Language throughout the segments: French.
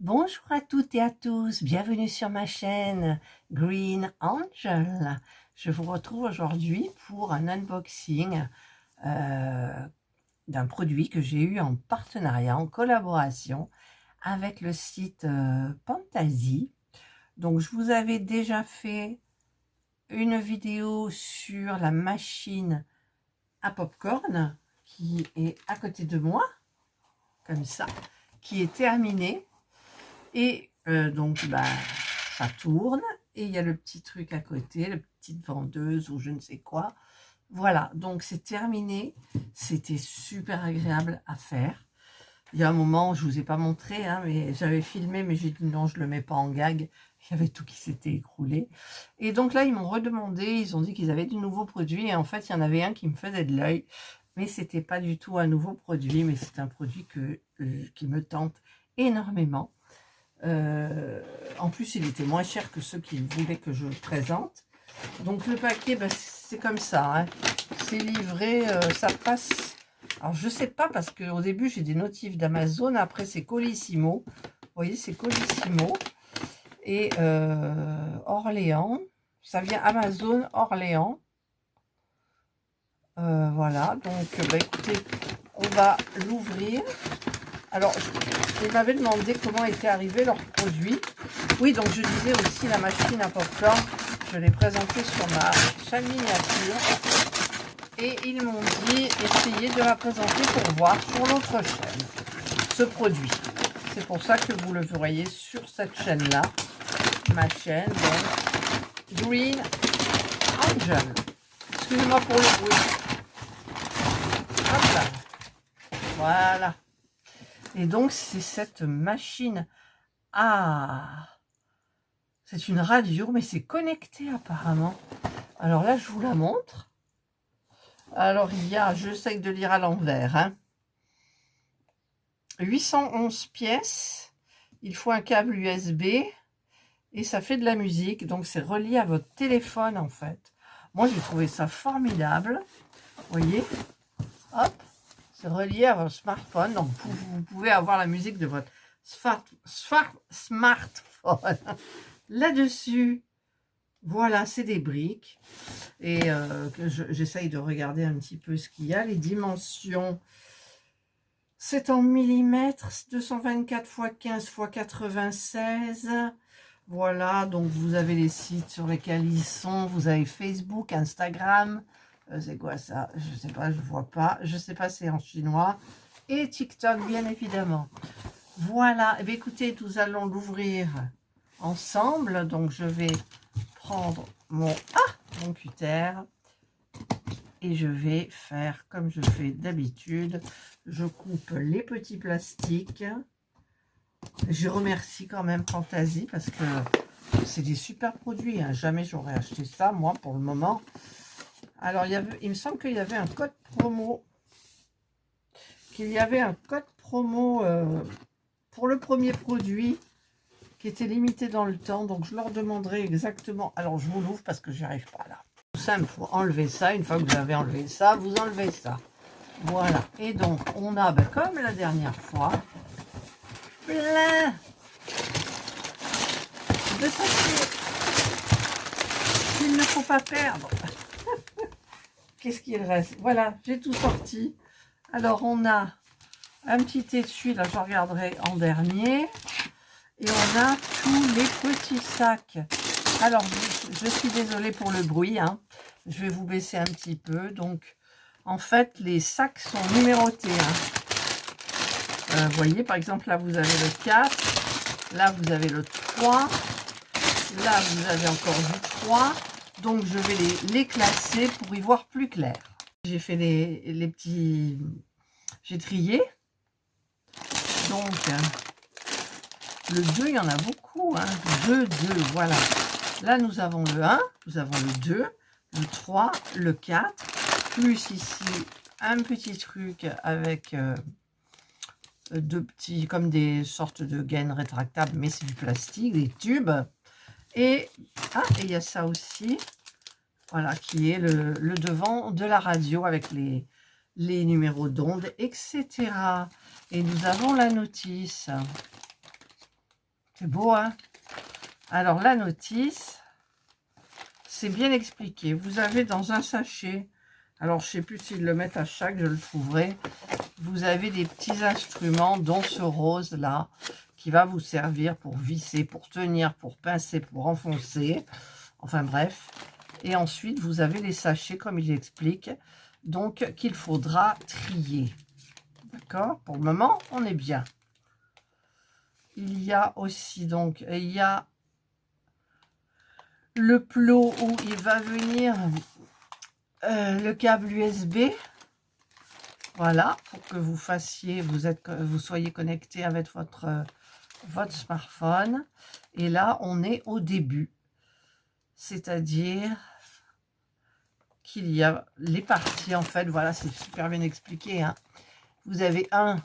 Bonjour à toutes et à tous, bienvenue sur ma chaîne Green Angel. Je vous retrouve aujourd'hui pour un unboxing d'un produit que j'ai eu en partenariat, en collaboration avec le site Pantasy. Donc je vous avais déjà fait une vidéo sur la machine à popcorn qui est à côté de moi, comme ça, qui est terminée. Et donc, ça tourne et il y a le petit truc à côté, la petite vendeuse ou je ne sais quoi. Voilà, donc c'est terminé. C'était super agréable à faire. Il y a un moment, je ne vous ai pas montré, hein, mais j'avais filmé, mais j'ai dit non, je ne le mets pas en gag. Il y avait tout qui s'était écroulé. Et donc là, ils m'ont redemandé, ils ont dit qu'ils avaient de nouveaux produits. Et en fait, il y en avait un qui me faisait de l'œil. Mais ce n'était pas du tout un nouveau produit, mais c'est un produit qui me tente énormément. En plus, il était moins cher que ceux qu'ils voulaient que je présente. Donc le paquet, c'est comme ça, hein. C'est livré, ça passe. Alors je sais pas, parce qu'au début j'ai des notifs d'Amazon, après c'est Colissimo. Vous voyez, c'est Colissimo. Et Orléans, ça vient Amazon Orléans. Voilà, donc écoutez, on va l'ouvrir. Alors, ils m'avaient demandé comment était arrivé leur produit. Oui, donc je disais aussi la machine à popcorn. Je l'ai présentée sur ma chaîne miniature. Et ils m'ont dit, essayez de la présenter pour voir sur l'autre chaîne, ce produit. C'est pour ça que vous le voyez sur cette chaîne-là. Ma chaîne, donc, Green Angel. Excusez-moi pour le bruit. Hop là. Voilà. Et donc, c'est cette machine. Ah, c'est une radio, mais c'est connecté apparemment. Alors là, je vous la montre. Alors, il y a, j'essaie de lire à l'envers, hein, 811 pièces. Il faut un câble USB et ça fait de la musique. Donc, c'est relié à votre téléphone, en fait. Moi, j'ai trouvé ça formidable. Vous voyez, hop. C'est relié à votre smartphone, donc vous pouvez avoir la musique de votre smartphone là-dessus. Voilà, c'est des briques. Et j'essaye de regarder un petit peu ce qu'il y a. Les dimensions, c'est en millimètres, 224 x 15 x 96. Voilà, donc vous avez les sites sur lesquels ils sont. Vous avez Facebook, Instagram. C'est quoi ça? Je sais pas, je vois pas. Je sais pas, c'est en chinois. Et TikTok, bien évidemment. Voilà. Eh bien, écoutez, nous allons l'ouvrir ensemble. Donc, je vais prendre mon cutter. Et je vais faire comme je fais d'habitude. Je coupe les petits plastiques. Je remercie quand même Pantasy parce que c'est des super produits, hein. Jamais j'aurais acheté ça, moi, pour le moment. Alors, il me semble qu'il y avait un code promo. Pour le premier produit qui était limité dans le temps. Donc, je leur demanderai exactement. Alors, je vous l'ouvre parce que j'y arrive pas là. Tout simple, il faut enlever ça. Une fois que vous avez enlevé ça, vous enlevez ça. Voilà. Et donc, on a, comme la dernière fois, plein de sachets qu'il ne faut pas perdre. Qu'est-ce qu'il reste? Voilà, j'ai tout sorti. Alors, on a un petit essuie, là, je regarderai en dernier. Et on a tous les petits sacs. Alors, je suis désolée pour le bruit, hein. Je vais vous baisser un petit peu. Donc, en fait, les sacs sont numérotés, hein. Vous voyez, par exemple, là, vous avez le 4. Là, vous avez le 3. Là, vous avez encore du 3. Donc, je vais les classer pour y voir plus clair. J'ai fait les petits... J'ai trié. Donc, le 2, il y en a beaucoup. 2, voilà. Là, nous avons le 1, nous avons le 2, le 3, le 4. Plus ici, un petit truc avec deux petits, comme des sortes de gaines rétractables, mais c'est du plastique, des tubes. Et il y a ça aussi. Voilà, qui est le devant de la radio avec les numéros d'onde, etc. Et nous avons la notice. C'est beau, hein? Alors, la notice, c'est bien expliqué. Vous avez dans un sachet, alors je ne sais plus s'ils le mettent à chaque, je le trouverai. Vous avez des petits instruments, dont ce rose-là, qui va vous servir pour visser, pour tenir, pour pincer, pour enfoncer. Enfin bref. Et ensuite, vous avez les sachets, comme il explique, donc qu'il faudra trier. D'accord? Pour le moment, on est bien. Il y a aussi, donc, il y a le plot où il va venir le câble USB. Voilà, pour que vous fassiez, vous soyez connecté avec votre smartphone. Et là, on est au début. C'est-à-dire qu'il y a les parties, en fait, voilà, c'est super bien expliqué. Hein. Vous avez 1,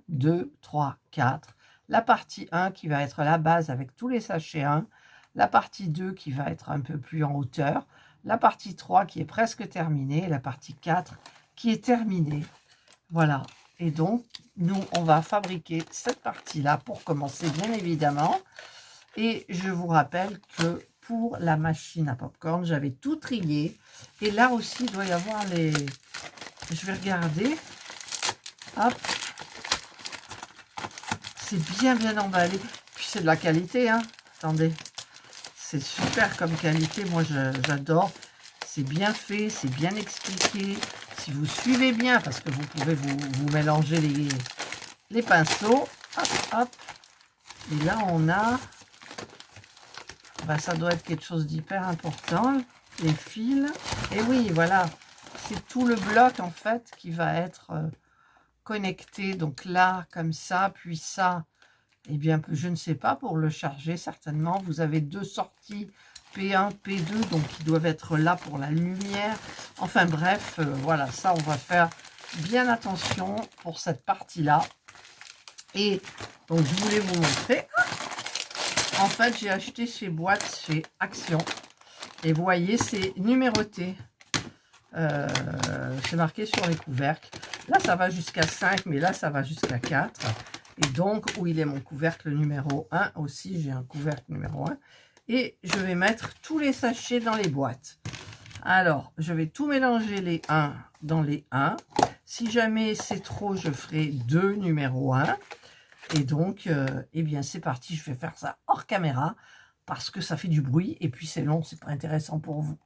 2, 3, 4. La partie 1 qui va être la base avec tous les sachets 1. La partie 2 qui va être un peu plus en hauteur. La partie 3 qui est presque terminée. Et la partie 4 qui est terminée. Voilà. Et donc, nous, on va fabriquer cette partie-là pour commencer, bien évidemment. Et je vous rappelle que pour la machine à popcorn, j'avais tout trié. Et là aussi, il doit y avoir les... Je vais regarder. Hop. C'est bien emballé. Puis c'est de la qualité, hein. Attendez. C'est super comme qualité. Moi, j'adore. C'est bien fait, c'est bien expliqué. Si vous suivez bien, parce que vous pouvez vous mélanger les pinceaux. Hop, hop. Et là, on a... Ben, ça doit être quelque chose d'hyper important. Les fils. Et oui, voilà. C'est tout le bloc, en fait, qui va être connecté. Donc là, comme ça, puis ça. Eh bien, je ne sais pas, pour le charger, certainement. Vous avez 2 sorties, P1, P2, donc qui doivent être là pour la lumière. Enfin bref, voilà, ça, on va faire bien attention pour cette partie-là. Et donc, je voulais vous montrer. En fait, j'ai acheté ces boîtes chez Action. Et vous voyez, c'est numéroté. C'est marqué sur les couvercles. Là, ça va jusqu'à 5, mais là, ça va jusqu'à 4. Et donc, où il est mon couvercle numéro 1 aussi, j'ai un couvercle numéro 1. Et je vais mettre tous les sachets dans les boîtes. Alors, je vais tout mélanger les 1 dans les 1. Si jamais c'est trop, je ferai 2 numéro 1. Et donc, eh bien, c'est parti. Je vais faire ça hors caméra parce que ça fait du bruit. Et puis, c'est long, c'est pas intéressant pour vous.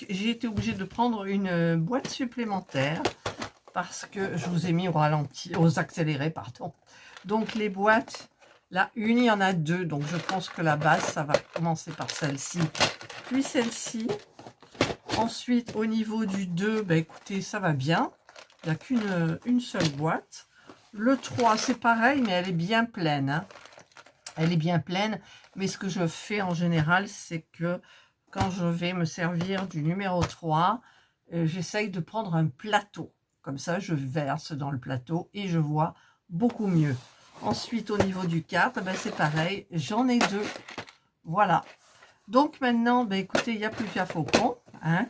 J'ai été obligée de prendre une boîte supplémentaire parce que je vous ai mis au ralenti, aux accélérés, pardon. Donc les boîtes, là, une, il y en a 2. Donc je pense que la base, ça va commencer par celle-ci, puis celle-ci. Ensuite, au niveau du 2, ben, écoutez, ça va bien. Il n'y a qu'une seule boîte. Le 3, c'est pareil, mais elle est bien pleine. Hein. Elle est bien pleine. Mais ce que je fais en général, c'est que quand je vais me servir du numéro 3, j'essaye de prendre un plateau. Comme ça, je verse dans le plateau et je vois beaucoup mieux. Ensuite, au niveau du 4, ben, c'est pareil. J'en ai 2. Voilà. Donc maintenant, ben, écoutez, il n'y a plus qu'à faucon. Hein.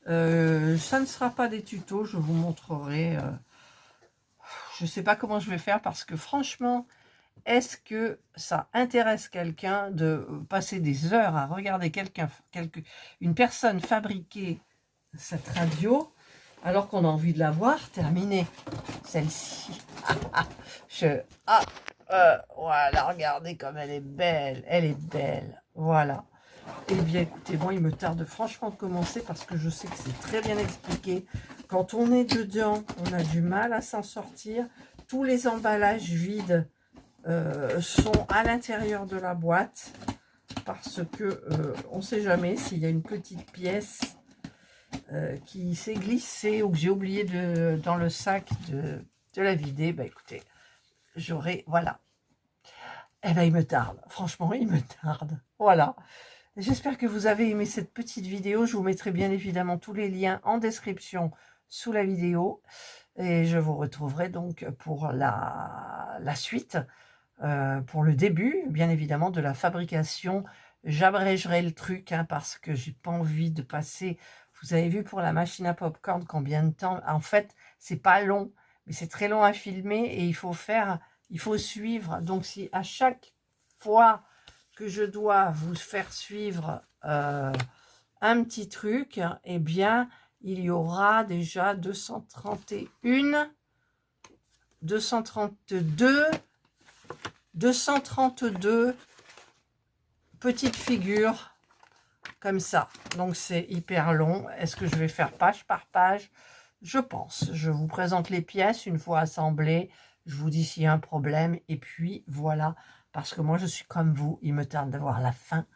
Ça ne sera pas des tutos. Je vous montrerai. Je ne sais pas comment je vais faire parce que franchement... Est-ce que ça intéresse quelqu'un de passer des heures à regarder une personne fabriquer cette radio alors qu'on a envie de la voir terminée? Celle-ci. Voilà, regardez comme elle est belle. Elle est belle. Voilà. Eh bien, écoutez, bon, il me tarde franchement de commencer parce que je sais que c'est très bien expliqué. Quand on est dedans, on a du mal à s'en sortir. Tous les emballages vides sont à l'intérieur de la boîte parce que on ne sait jamais s'il y a une petite pièce qui s'est glissé ou que j'ai oublié dans le sac de la vider, bah écoutez, j'aurai, voilà. Eh ben il me tarde, franchement il me tarde, voilà. J'espère que vous avez aimé cette petite vidéo, je vous mettrai bien évidemment tous les liens en description sous la vidéo, et je vous retrouverai donc pour la suite, pour le début, bien évidemment, de la fabrication. J'abrégerai le truc, hein, parce que j'ai pas envie de passer... Vous avez vu pour la machine à popcorn combien de temps... En fait, c'est pas long, mais c'est très long à filmer et il faut suivre. Donc, si à chaque fois que je dois vous faire suivre un petit truc, eh bien, il y aura déjà 231, 232 petites figures comme ça. Donc c'est hyper long. Est-ce que je vais faire page par page? Je pense. Je vous présente les pièces une fois assemblées. Je vous dis s'il y a un problème. Et puis voilà. Parce que moi je suis comme vous. Il me tarde de voir la fin.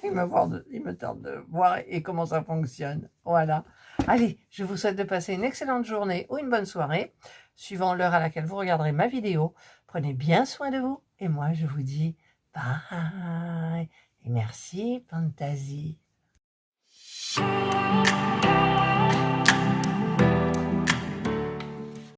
il me tarde de voir et comment ça fonctionne. Voilà. Allez, je vous souhaite de passer une excellente journée ou une bonne soirée, suivant l'heure à laquelle vous regarderez ma vidéo. Prenez bien soin de vous. Et moi je vous dis bye. Et merci, Fantasy.